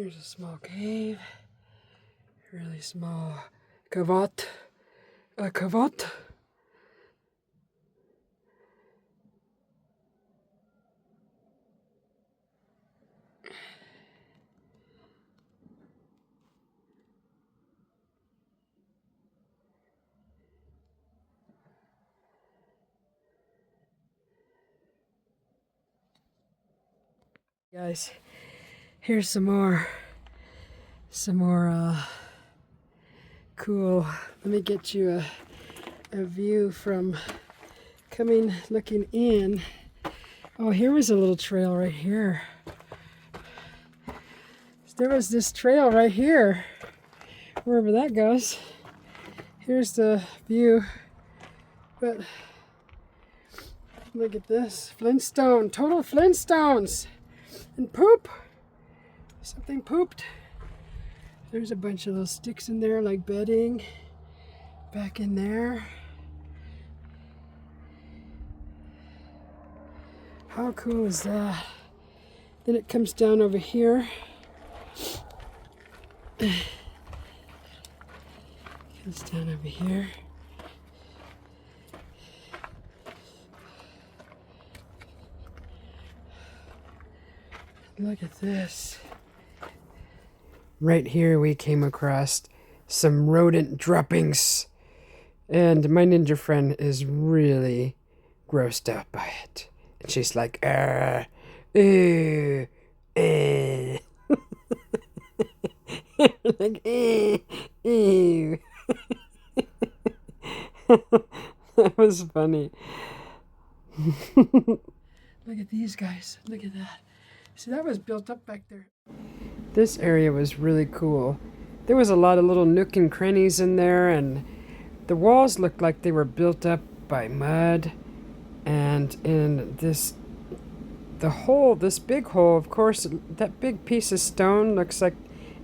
Here's a small cave. Really small cavot. A cavot. Guys, here's some more cool. Let me get you a view from looking in. Oh, here was a little trail right here. There was this trail right here, wherever that goes. Here's the view, but look at this, Flintstone, total Flintstones, and poop. Something pooped. There's a bunch of little sticks in there like bedding, back in there. How cool is that? Then it comes down over here. Comes down over here. Look at this. Right here we came across some rodent droppings. And my ninja friend is really grossed out by it. And she's like, ew, like, ew. That was funny. Look at these guys. Look at that. See, that was built up back there. This area was really cool. There was a lot of little nook and crannies in there, and the walls looked like they were built up by mud. And in this big hole, of course, that big piece of stone looks like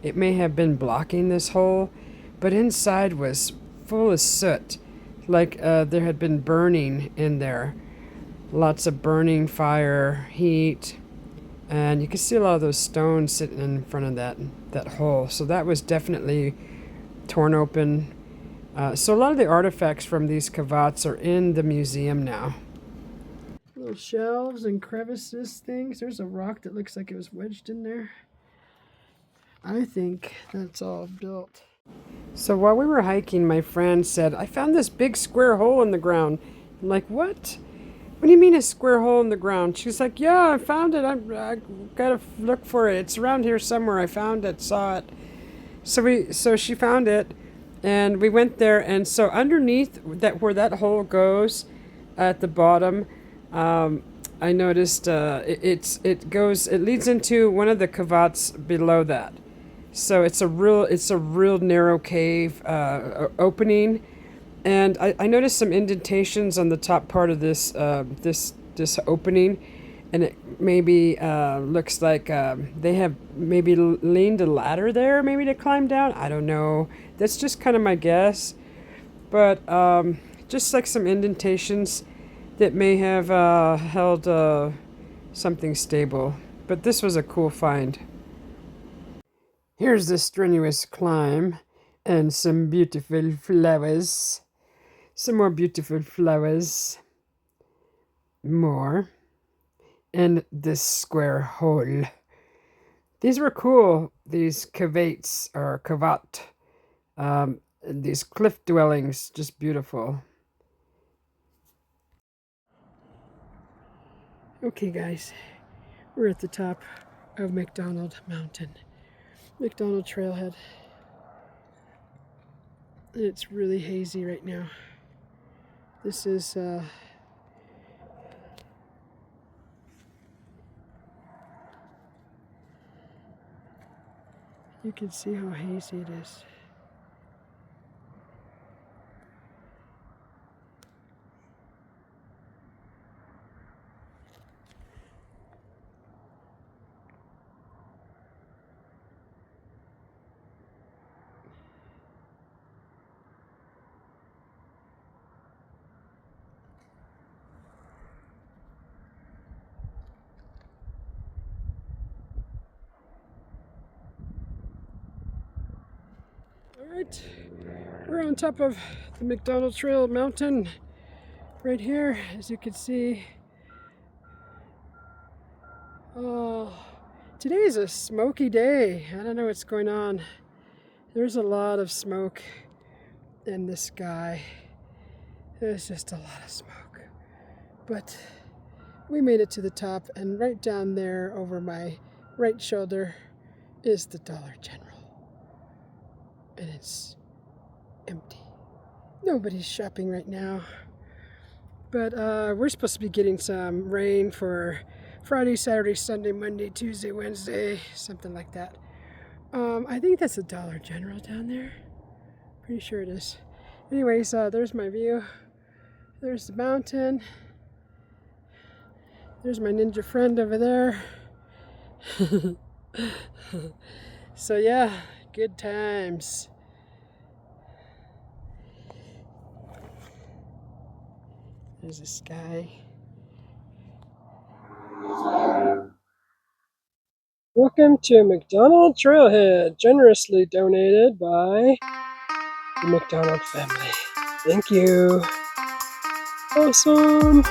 it may have been blocking this hole, but inside was full of soot, like there had been burning in there. Lots of burning fire, heat, and you can see a lot of those stones sitting in front of that hole. So that was definitely torn open. So a lot of the artifacts from these cavats are in the museum now. Little shelves and crevices things. There's a rock that looks like it was wedged in there. I think that's all built. So while we were hiking, my friend said, I found this big square hole in the ground. I'm like, what? What do you mean a square hole in the ground? She's like, yeah, I found it. I gotta look for it. It's around here somewhere. I found it, saw it. So she found it, and we went there. And so underneath where that hole goes, at the bottom, I noticed it leads into one of the cavats below that. So it's a real narrow cave opening. And I noticed some indentations on the top part of this opening, and it maybe looks like they have maybe leaned a ladder there, maybe to climb down. I don't know. That's just kind of my guess, but just like some indentations that may have held something stable. But this was a cool find. Here's the strenuous climb and some beautiful flowers. Some more beautiful flowers. More. And this square hole. These were cool, these cavates, or cavat. These cliff dwellings, just beautiful. Okay, guys. We're at the top of McDonald Mountain. McDonald Trailhead. And it's really hazy right now. This is you can see how hazy it is. Alright, we're on top of the McDonald Trail mountain right here, as you can see. Oh, today is a smoky day. I don't know what's going on. There's a lot of smoke in the sky. There's just a lot of smoke. But we made it to the top, and right down there over my right shoulder is the Dollar General. And it's empty. Nobody's shopping right now. But we're supposed to be getting some rain for Friday, Saturday, Sunday, Monday, Tuesday, Wednesday, something like that. I think that's a Dollar General down there. Pretty sure it is. Anyways, there's my view. There's the mountain. There's my ninja friend over there. So yeah, good times. There's the sky. Welcome to McDonald Trailhead, generously donated by the McDonald family. Thank you. Awesome.